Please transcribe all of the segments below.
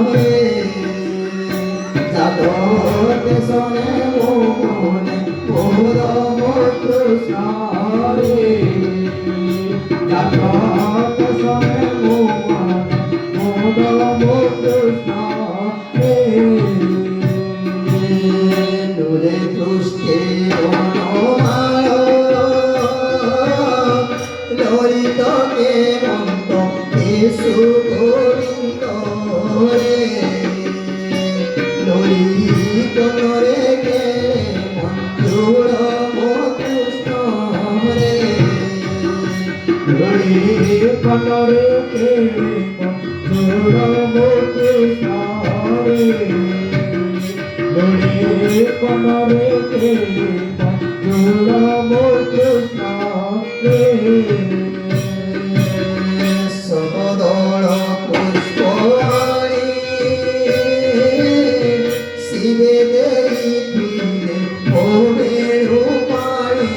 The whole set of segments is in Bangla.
রে জাগতে শোনে মনে পরম কৃষ্ণ রে জাগতে শোনে মনে পরম কৃষ্ণ রে নুরে তুষ্টে অনুমায় ললিত কে মন্ত কেশু গোবিন্দ রে ললিত রে কে মঞ্জুর কৃষ্ণ রে ললিত রে কে মঞ্জুর কৃষ্ণ রে ললিত রে কে মঞ্জুর কৃষ্ণ রে সদল পুষ্পহারি শিবে দেই ফিরে ওবে রূপারি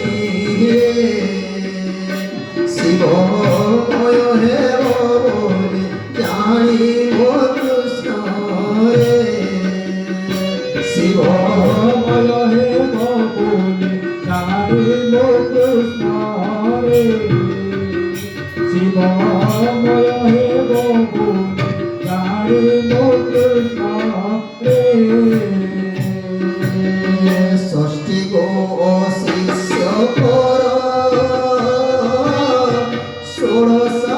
শিবময় হে বলে জানিব কৃষ্ণ রে শিবময় হে বলে জানিব কৃষ্ণ রে শিবময় হে বলে জানিব কৃষ্ণ রে